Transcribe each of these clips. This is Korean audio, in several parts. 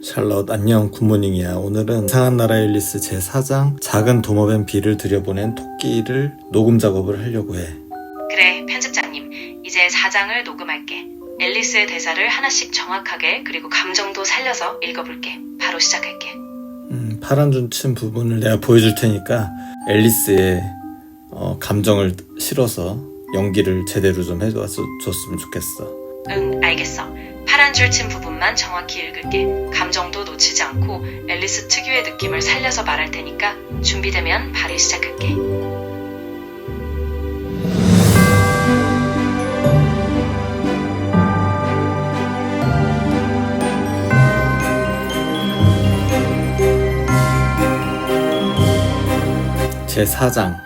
샬럿 안녕, 굿모닝이야. 오늘은 이상한 나라 앨리스 제4장 작은 도마뱀 비를 들여보낸 토끼를 녹음 작업을 하려고 해. 그래, 편집장님. 이제 4장을 녹음할게. 앨리스의 대사를 하나씩 정확하게 그리고 감정도 살려서 읽어볼게. 바로 시작할게. 파란 줄 친 부분을 내가 보여줄 테니까 앨리스의 감정을 실어서 연기를 제대로 좀 해줬으면 좋겠어. 응, 알겠어. 파란 줄 친 부분만 정확히 읽을게. 감정도 놓치지 않고 앨리스 특유의 느낌을 살려서 말할 테니까 준비되면 발휘 시작할게. 제4장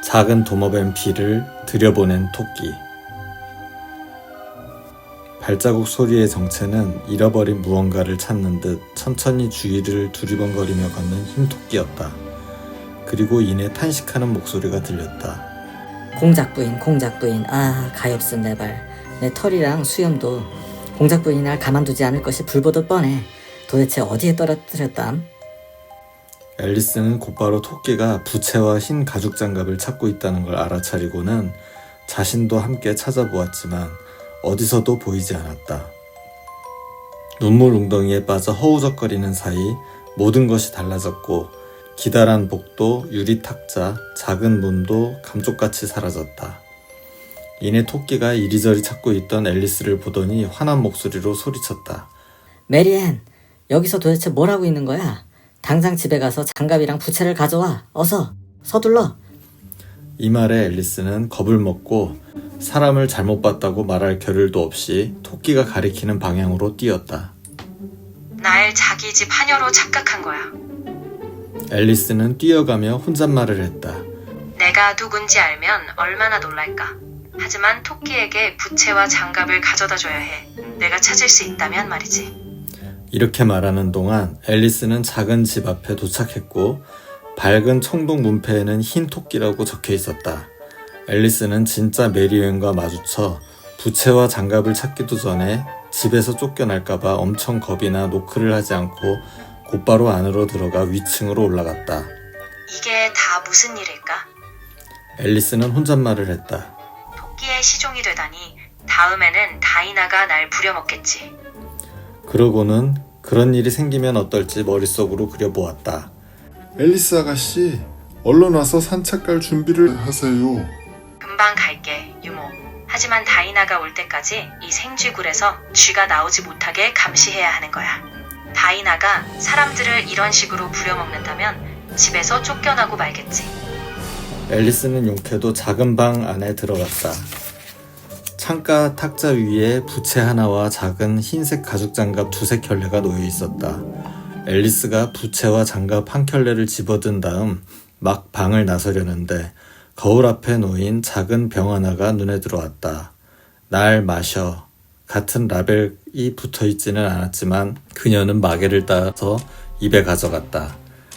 작은 도마뱀 비를 들여보낸 토끼. 발자국 소리의 정체는 잃어버린 무언가를 찾는 듯 천천히 주위를 두리번거리며 걷는 흰 토끼였다. 그리고 이내 탄식하는 목소리가 들렸다. 공작부인, 가엾은 내 발. 내 털이랑 수염도 공작부인이 날 가만두지 않을 것이 불보듯 뻔해. 도대체 어디에 떨어뜨렸담? 앨리스는 곧바로 토끼가 부채와 흰 가죽 장갑을 찾고 있다는 걸 알아차리고는 자신도 함께 찾아보았지만 어디서도 보이지 않았다. 눈물 웅덩이에 빠져 허우적거리는 사이 모든 것이 달라졌고 기다란 복도, 유리 탁자, 작은 문도 감쪽같이 사라졌다. 이내 토끼가 이리저리 찾고 있던 앨리스를 보더니 화난 목소리로 소리쳤다. 메리앤, 여기서 도대체 뭘 하고 있는 거야? 당장 집에 가서 장갑이랑 부채를 가져와. 어서, 서둘러. 이 말에 앨리스는 겁을 먹고 사람을 잘못 봤다고 말할 겨를도 없이 토끼가 가리키는 방향으로 뛰었다. 날 자기 집 하녀로 착각한 거야. 앨리스는 뛰어가며 혼잣말을 했다. 내가 누군지 알면 얼마나 놀랄까. 하지만 토끼에게 부채와 장갑을 가져다 줘야 해. 내가 찾을 수 있다면 말이지. 이렇게 말하는 동안 앨리스는 작은 집 앞에 도착했고 밝은 청동 문패에는 흰 토끼라고 적혀 있었다. 앨리스는 진짜 메리앤과 마주쳐 부채와 장갑을 찾기도 전에 집에서 쫓겨날까봐 엄청 겁이 나 노크를 하지 않고 곧바로 안으로 들어가 위층으로 올라갔다. 이게 다 무슨 일일까? 앨리스는 혼잣말을 했다. 토끼의 시종이 되다니 다음에는 다이나가 날 부려먹겠지. 그러고는 그런 일이 생기면 어떨지 머릿속으로 그려보았다. 앨리스 아가씨, 얼른 와서 산책 갈 준비를 하세요. 금방 갈게, 유모. 하지만 다이나가 올 때까지 이 생쥐굴에서 쥐가 나오지 못하게 감시해야 하는 거야. 다이나가 사람들을 이런 식으로 부려먹는다면 집에서 쫓겨나고 말겠지. 앨리스는 용케도 작은 방 안에 들어갔다. 창가 탁자 위에 부채 하나와 작은 흰색 가죽 장갑 두세 켤레가 놓여 있었다. 앨리스가 부채와 장갑 한 켤레를 집어든 다음 막 방을 나서려는데 거울 앞에 놓인 작은 병 하나가 눈에 들어왔다. 날 마셔 같은 라벨이 붙어있지는 않았지만 그녀는 마개를 따서 입에 가져갔다.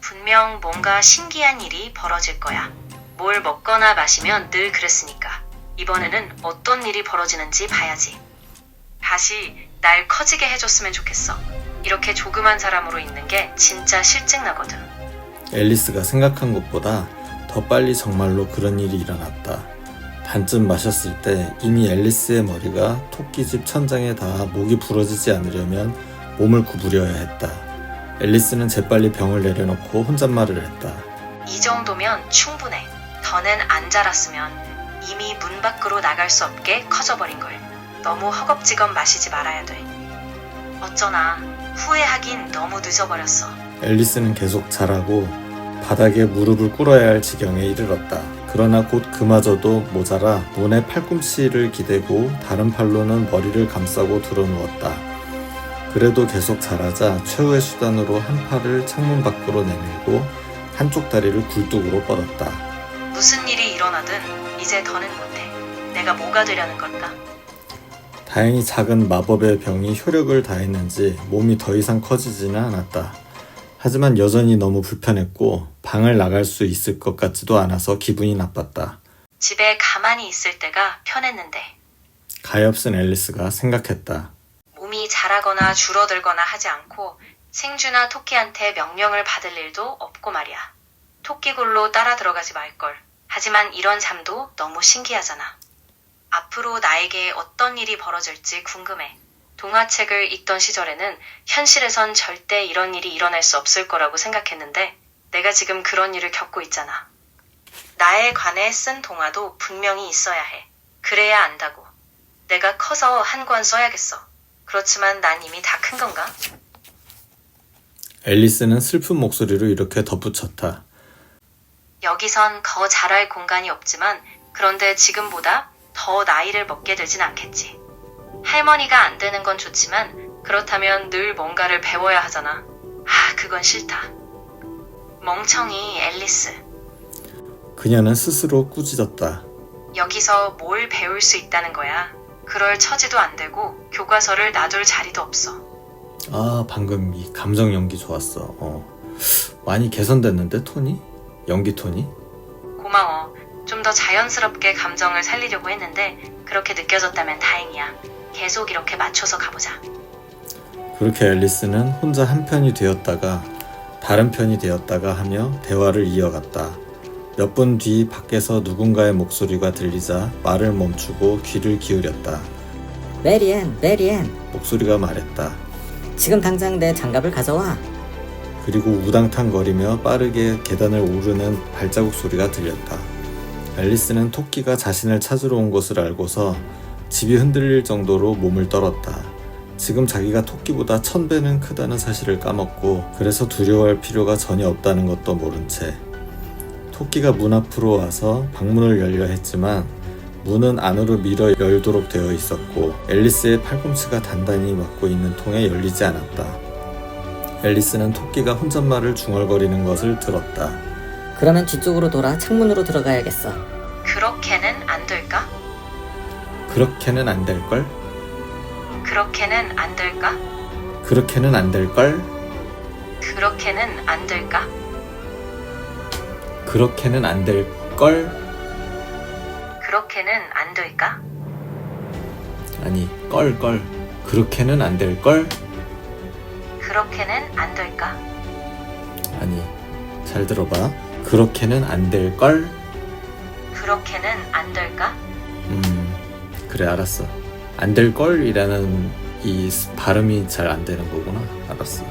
분명 뭔가 신기한 일이 벌어질 거야. 뭘 먹거나 마시면 늘 그랬으니까. 이번에는 어떤 일이 벌어지는지 봐야지. 다시 날 커지게 해줬으면 좋겠어. 이렇게 조그만 사람으로 있는 게 진짜 실증나거든. 앨리스가 생각한 것보다 더 빨리 정말로 그런 일이 일어났다. 반쯤 마셨을 때 이미 앨리스의 머리가 토끼집 천장에 닿아 목이 부러지지 않으려면 몸을 구부려야 했다. 앨리스는 재빨리 병을 내려놓고 혼잣말을 했다. 이 정도면 충분해. 더는 안 자랐으면 이미 문 밖으로 나갈 수 없게 커져버린걸. 너무 허겁지겁 마시지 말아야 돼. 어쩌나 후회하긴 너무 늦어버렸어. 앨리스는 계속 자라고 바닥에 무릎을 꿇어야 할 지경에 이르렀다. 그러나 곧 그마저도 모자라 문에 팔꿈치를 기대고 다른 팔로는 머리를 감싸고 들어누웠다. 그래도 계속 자라자 최후의 수단으로 한 팔을 창문 밖으로 내밀고 한쪽 다리를 굴뚝으로 뻗었다. 무슨 일이 일어나든 이제 더는 못해. 내가 뭐가 되려는 걸까? 다행히 작은 마법의 병이 효력을 다했는지 몸이 더 이상 커지지는 않았다. 하지만 여전히 너무 불편했고 방을 나갈 수 있을 것 같지도 않아서 기분이 나빴다. 집에 가만히 있을 때가 편했는데. 가엾은 앨리스가 생각했다. 몸이 자라거나 줄어들거나 하지 않고 생쥐나 토끼한테 명령을 받을 일도 없고 말이야. 토끼굴로 따라 들어가지 말걸. 하지만 이런 잠도 너무 신기하잖아. 앞으로 나에게 어떤 일이 벌어질지 궁금해. 동화책을 읽던 시절에는 현실에선 절대 이런 일이 일어날 수 없을 거라고 생각했는데 내가 지금 그런 일을 겪고 있잖아. 나에 관해 쓴 동화도 분명히 있어야 해. 그래야 안다고. 내가 커서 한 권 써야겠어. 그렇지만 난 이미 다 큰 건가? 앨리스는 슬픈 목소리로 이렇게 덧붙였다. 여기선 더 잘할 공간이 없지만 그런데 지금보다 더 나이를 먹게 되진 않겠지. 할머니가 안 되는 건 좋지만 그렇다면 늘 뭔가를 배워야 하잖아. 그건 싫다. 멍청이 앨리스. 그녀는 스스로 꾸짖었다. 여기서 뭘 배울 수 있다는 거야. 그럴 처지도 안 되고 교과서를 놔둘 자리도 없어. 방금 이 감정 연기 좋았어. 많이 개선됐는데 톤이? 연기 톤이? 고마워. 좀 더 자연스럽게 감정을 살리려고 했는데 그렇게 느껴졌다면 다행이야. 계속 이렇게 맞춰서 가보자. 그렇게 앨리스는 혼자 한 편이 되었다가 다른 편이 되었다가 하며 대화를 이어갔다. 몇 분 뒤 밖에서 누군가의 목소리가 들리자 말을 멈추고 귀를 기울였다. 메리앤, 목소리가 말했다. 지금 당장 내 장갑을 가져와. 그리고 우당탕거리며 빠르게 계단을 오르는 발자국 소리가 들렸다. 앨리스는 토끼가 자신을 찾으러 온 것을 알고서 집이 흔들릴 정도로 몸을 떨었다. 지금 자기가 토끼보다 1000배는 크다는 사실을 까먹고 그래서 두려워할 필요가 전혀 없다는 것도 모른 채 토끼가 문 앞으로 와서 방문을 열려 했지만 문은 안으로 밀어 열도록 되어 있었고 앨리스의 팔꿈치가 단단히 막고 있는 통에 열리지 않았다. 앨리스는 토끼가 혼잣말을 중얼거리는 것을 들었다. 그러면 뒤쪽으로 돌아 창문으로 들어가야겠어. 그렇게는 안 될까? 그렇게는 안 될걸? 그렇게는 안 될까? 그렇게는 안 될걸? 그렇게는 안 될까? 그렇게는 안 될걸? 그렇게는 안 될까? 아니, 껄. 그렇게는 안 될걸? 그렇게는 안 될까? 아니, 잘 들어봐. 그렇게는 안 될걸? 그렇게는 안 될까? 그래, 알았어. 안 될걸이라는 이 발음이 잘 안 되는 거구나. 알았어.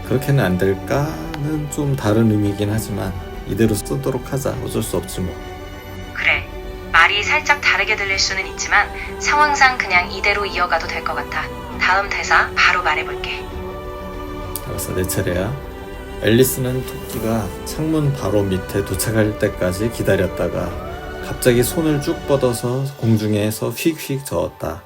그렇게는 안 될까는 좀 다른 의미이긴 하지만 이대로 쓰도록 하자. 어쩔 수 없지 뭐. 그래. 말이 살짝 다르게 들릴 수는 있지만 상황상 그냥 이대로 이어가도 될 것 같아. 다음 대사 바로 말해볼게. 알았어, 내 차례야. 앨리스는 토끼가 창문 바로 밑에 도착할 때까지 기다렸다가 갑자기 손을 쭉 뻗어서 공중에서 휙휙 저었다.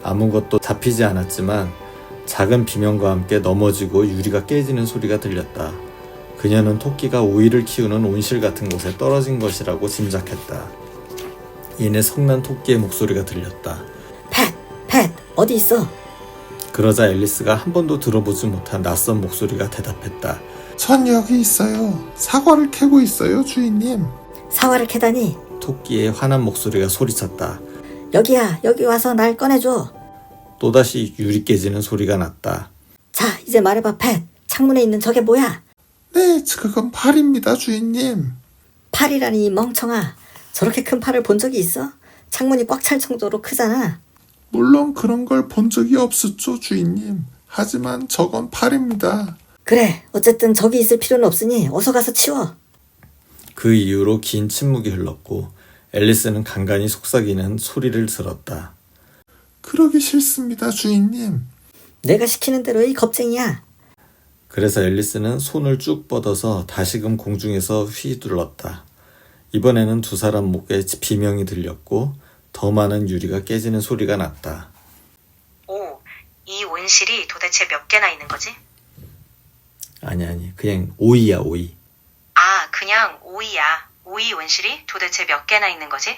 아무것도 잡히지 않았지만 작은 비명과 함께 넘어지고 유리가 깨지는 소리가 들렸다. 그녀는 토끼가 오이를 키우는 온실 같은 곳에 떨어진 것이라고 짐작했다. 이내 성난 토끼의 목소리가 들렸다. 팻, 어디 있어? 그러자 앨리스가 한 번도 들어보지 못한 낯선 목소리가 대답했다. 전 여기 있어요. 사과를 캐고 있어요, 주인님. 사과를 캐다니. 토끼의 화난 목소리가 소리쳤다. 여기야, 여기 와서 날 꺼내줘. 또다시 유리 깨지는 소리가 났다. 자, 이제 말해봐, 팻. 창문에 있는 저게 뭐야? 네, 그건 팔입니다, 주인님. 팔이라니, 이 멍청아. 저렇게 큰 팔을 본 적이 있어? 창문이 꽉 찰 정도로 크잖아. 물론 그런 걸 본 적이 없었죠, 주인님. 하지만 저건 팔입니다. 그래, 어쨌든 저기 있을 필요는 없으니 어서 가서 치워. 그 이후로 긴 침묵이 흘렀고 앨리스는 간간히 속삭이는 소리를 들었다. 그러기 싫습니다, 주인님. 내가 시키는 대로 이 겁쟁이야. 그래서 앨리스는 손을 쭉 뻗어서 다시금 공중에서 휘둘렀다. 이번에는 두 사람 목에 비명이 들렸고 더 많은 유리가 깨지는 소리가 났다. 오, 이 온실이 도대체 몇 개나 있는 거지? 아니, 그냥 오이야, 오이. 그냥 오이야. 오이 온실이 도대체 몇 개나 있는 거지?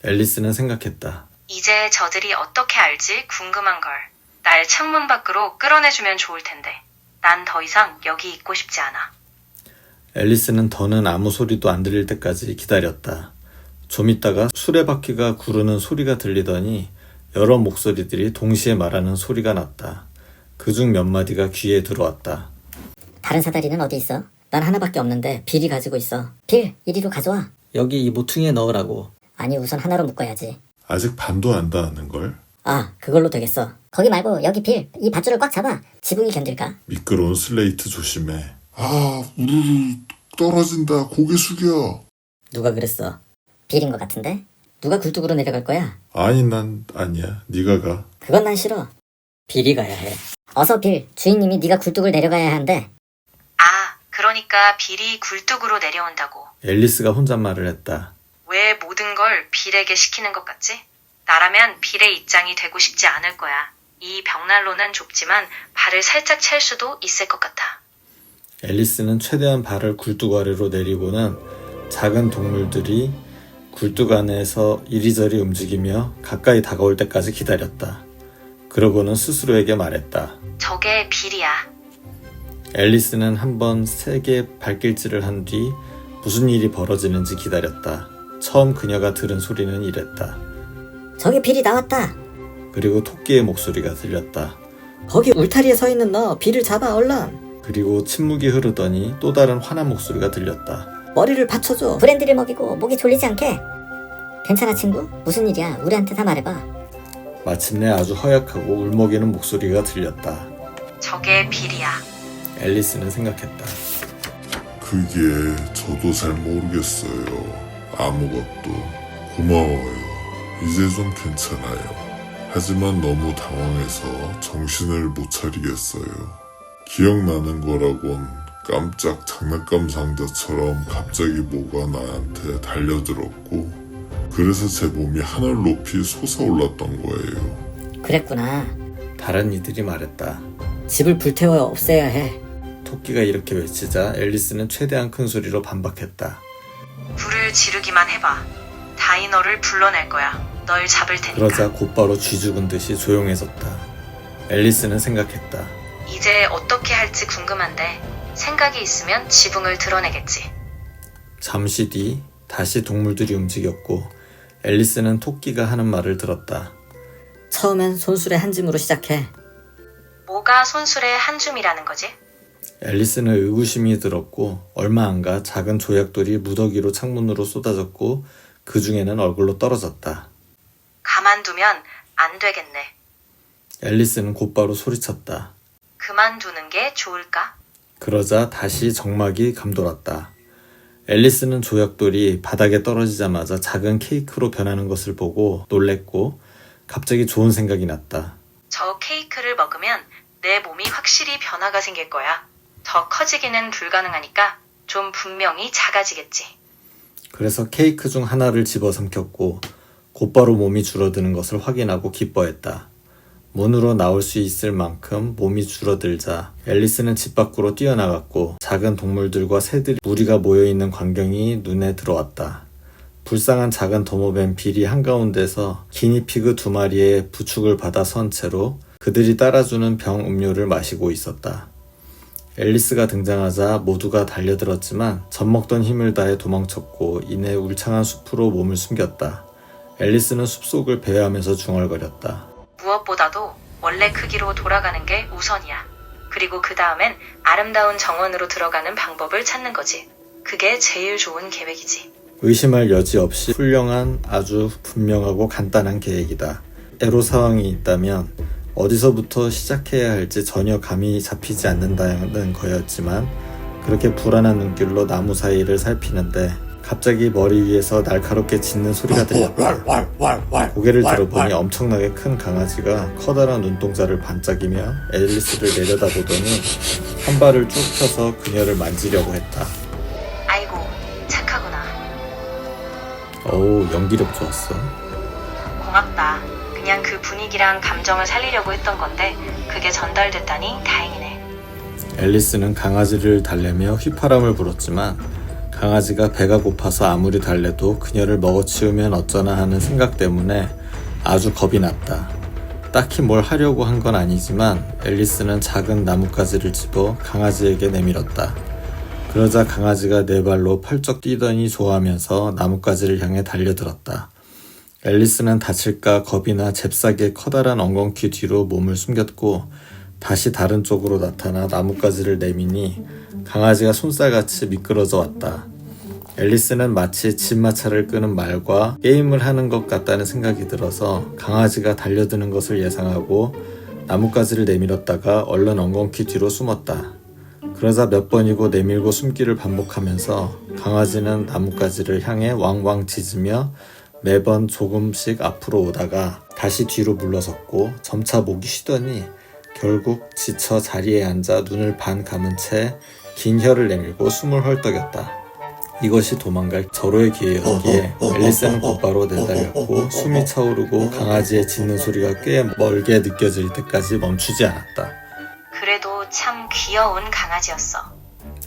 앨리스는 생각했다. 이제 저들이 어떻게 알지 궁금한 걸. 날 창문 밖으로 끌어내주면 좋을 텐데. 난 더 이상 여기 있고 싶지 않아. 앨리스는 더는 아무 소리도 안 들릴 때까지 기다렸다. 좀 있다가 수레바퀴가 구르는 소리가 들리더니 여러 목소리들이 동시에 말하는 소리가 났다. 그중 몇 마디가 귀에 들어왔다. 다른 사다리는 어디 있어? 난 하나밖에 없는데 빌이 가지고 있어. 빌, 이리로 가져와. 여기 이 모퉁이에 넣으라고. 아니, 우선 하나로 묶어야지. 아직 반도 안 닿았는걸? 아, 그걸로 되겠어. 거기 말고 여기 빌, 이 밧줄을 꽉 잡아. 지붕이 견딜까? 미끄러운 슬레이트 조심해. 아, 우르르 떨어진다. 고개 숙여. 누가 그랬어? 빌인 것 같은데? 누가 굴뚝으로 내려갈 거야? 아니, 난 아니야. 네가 가. 그건 난 싫어. 빌이 가야 해. 어서 빌, 주인님이 네가 굴뚝을 내려가야 한대. 아, 그러니까 빌이 굴뚝으로 내려온다고. 앨리스가 혼잣말을 했다. 왜 모든 걸 빌에게 시키는 것 같지? 나라면 빌의 입장이 되고 싶지 않을 거야. 이 벽난로는 좁지만 발을 살짝 찰 수도 있을 것 같아. 앨리스는 최대한 발을 굴뚝 아래로 내리고는 작은 동물들이 굴뚝 안에서 이리저리 움직이며 가까이 다가올 때까지 기다렸다. 그러고는 스스로에게 말했다. 저게 빌이야. 앨리스는 한번 세게 발길질을 한 뒤 무슨 일이 벌어지는지 기다렸다. 처음 그녀가 들은 소리는 이랬다. 저기 빌이 나왔다. 그리고 토끼의 목소리가 들렸다. 거기 울타리에 서 있는 너, 빌을 잡아 얼른. 그리고 침묵이 흐르더니 또 다른 화난 목소리가 들렸다. 머리를 받쳐줘. 브랜디를 먹이고 목이 졸리지 않게. 괜찮아 친구? 무슨 일이야? 우리한테 다 말해봐. 마침내 아주 허약하고 울먹이는 목소리가 들렸다. 저게 빌이야. 앨리스는 생각했다. 그게 저도 잘 모르겠어요. 아무것도. 고마워요. 이제 좀 괜찮아요. 하지만 너무 당황해서 정신을 못 차리겠어요. 기억나는 거라곤 깜짝 장난감 상자처럼 갑자기 뭐가 나한테 달려들었고 그래서 제 몸이 하늘 높이 솟아올랐던 거예요. 그랬구나. 다른 이들이 말했다. 집을 불태워 없애야 해. 토끼가 이렇게 외치자 앨리스는 최대한 큰 소리로 반박했다. 불을 지르기만 해봐. 다이너를 불러낼 거야. 널 잡을 테니까. 그러자 곧바로 쥐 죽은 듯이 조용해졌다. 앨리스는 생각했다. 이제 어떻게 할지 궁금한데 생각이 있으면 지붕을 드러내겠지. 잠시 뒤 다시 동물들이 움직였고 앨리스는 토끼가 하는 말을 들었다. 처음엔 손수레 한 짐으로 시작해. 뭐가 손술의 한 줌이라는 거지? 앨리스는 의구심이 들었고 얼마 안 가 작은 조약돌이 무더기로 창문으로 쏟아졌고 그 중에는 얼굴로 떨어졌다. 가만두면 안 되겠네. 앨리스는 곧바로 소리쳤다. 그만두는 게 좋을까? 그러자 다시 정막이 감돌았다. 앨리스는 조약돌이 바닥에 떨어지자마자 작은 케이크로 변하는 것을 보고 놀랬고 갑자기 좋은 생각이 났다. 저 케이크를 먹으면 내 몸이 확실히 변화가 생길 거야. 더 커지기는 불가능하니까 좀 분명히 작아지겠지. 그래서 케이크 중 하나를 집어삼켰고 곧바로 몸이 줄어드는 것을 확인하고 기뻐했다. 문으로 나올 수 있을 만큼 몸이 줄어들자 앨리스는 집 밖으로 뛰어나갔고 작은 동물들과 새들이 무리가 모여있는 광경이 눈에 들어왔다. 불쌍한 작은 도모뱀 빌이 한가운데서 기니피그 2마리의 부축을 받아 선 채로 그들이 따라주는 병 음료를 마시고 있었다. 앨리스가 등장하자 모두가 달려들었지만 젖먹던 힘을 다해 도망쳤고 이내 울창한 숲으로 몸을 숨겼다. 앨리스는 숲속을 배회하면서 중얼거렸다. 무엇보다도 원래 크기로 돌아가는 게 우선이야. 그리고 그 다음엔 아름다운 정원으로 들어가는 방법을 찾는 거지. 그게 제일 좋은 계획이지. 의심할 여지 없이 훌륭한 아주 분명하고 간단한 계획이다. 애로사항이 있다면 어디서부터 시작해야 할지 전혀 감이 잡히지 않는다는 거였지만 그렇게 불안한 눈길로 나무 사이를 살피는데 갑자기 머리 위에서 날카롭게 짖는 소리가 들렸다. 고개를 들어보니 엄청나게 큰 강아지가 커다란 눈동자를 반짝이며 앨리스를 내려다보더니 한 발을 쭉 펴서 그녀를 만지려고 했다. 아이고, 착하구나. 어우, 연기력 좋았어. 고맙다. 그냥 그 분위기랑 감정을 살리려고 했던 건데 그게 전달됐다니 다행이네. 앨리스는 강아지를 달래며 휘파람을 불었지만 강아지가 배가 고파서 아무리 달래도 그녀를 먹어치우면 어쩌나 하는 생각 때문에 아주 겁이 났다. 딱히 뭘 하려고 한 건 아니지만 앨리스는 작은 나뭇가지를 집어 강아지에게 내밀었다. 그러자 강아지가 네 발로 펄쩍 뛰더니 좋아하면서 나뭇가지를 향해 달려들었다. 앨리스는 다칠까 겁이 나 잽싸게 커다란 엉겅퀴 뒤로 몸을 숨겼고 다시 다른 쪽으로 나타나 나뭇가지를 내미니 강아지가 손살같이 미끄러져 왔다. 앨리스는 마치 집마차를 끄는 말과 게임을 하는 것 같다는 생각이 들어서 강아지가 달려드는 것을 예상하고 나뭇가지를 내밀었다가 얼른 엉겅퀴 뒤로 숨었다. 그러자 몇 번이고 내밀고 숨기를 반복하면서 강아지는 나뭇가지를 향해 왕왕 짖으며 매번 조금씩 앞으로 오다가 다시 뒤로 물러섰고 점차 목이 쉬더니 결국 지쳐 자리에 앉아 눈을 반 감은 채 긴 혀를 내밀고 숨을 헐떡였다. 이것이 도망갈 절호의 기회였기에 앨리스는 곧바로 내달렸고 숨이 차오르고 강아지의 짖는 소리가 꽤 멀게 느껴질 때까지 멈추지 않았다. 그래도 참 귀여운 강아지였어.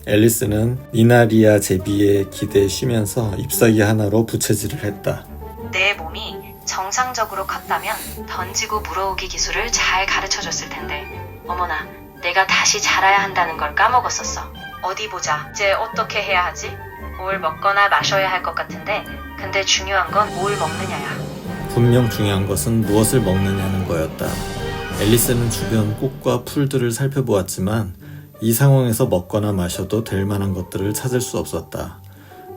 앨리스는 니나리아 제비의 기대에 쉬면서 잎사귀 하나로 부채질을 했다. 내 몸이 정상적으로 컸다면 던지고 물어오기 기술을 잘 가르쳐줬을 텐데 어머나 내가 다시 자라야 한다는 걸 까먹었었어. 어디 보자. 이제 어떻게 해야 하지? 뭘 먹거나 마셔야 할 것 같은데 근데 중요한 건 뭘 먹느냐야. 분명 중요한 것은 무엇을 먹느냐는 거였다. 앨리스는 주변 꽃과 풀들을 살펴보았지만 이 상황에서 먹거나 마셔도 될 만한 것들을 찾을 수 없었다.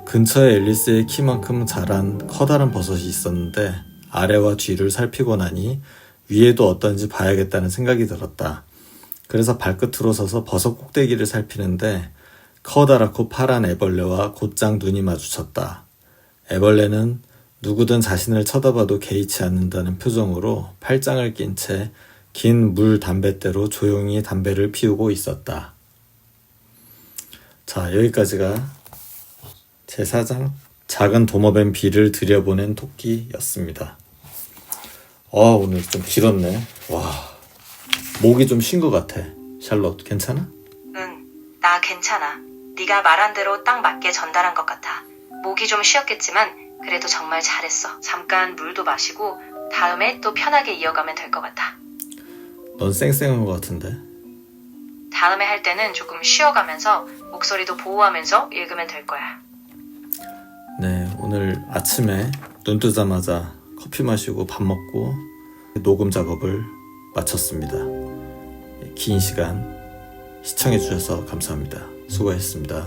근처에 앨리스의 키만큼 자란 커다란 버섯이 있었는데 아래와 뒤를 살피고 나니 위에도 어떤지 봐야겠다는 생각이 들었다. 그래서 발끝으로 서서 버섯 꼭대기를 살피는데 커다랗고 파란 애벌레와 곧장 눈이 마주쳤다. 애벌레는 누구든 자신을 쳐다봐도 개의치 않는다는 표정으로 팔짱을 낀 채 긴 물 담뱃대로 조용히 담배를 피우고 있었다. 자, 여기까지가 제4장 작은 도마뱀 비를 들여보낸 토끼였습니다. 오늘 좀 길었네. 와, 목이 좀 쉰 것 같아. 샬롯, 괜찮아? 응, 나 괜찮아. 네가 말한 대로 딱 맞게 전달한 것 같아. 목이 좀 쉬었겠지만 그래도 정말 잘했어. 잠깐 물도 마시고 다음에 또 편하게 이어가면 될 것 같아. 넌 쌩쌩한 것 같은데. 다음에 할 때는 조금 쉬어가면서 목소리도 보호하면서 읽으면 될 거야. 네, 오늘 아침에 눈 뜨자마자 커피 마시고 밥 먹고 녹음 작업을 마쳤습니다. 긴 시간 시청해 주셔서 감사합니다. 수고하셨습니다.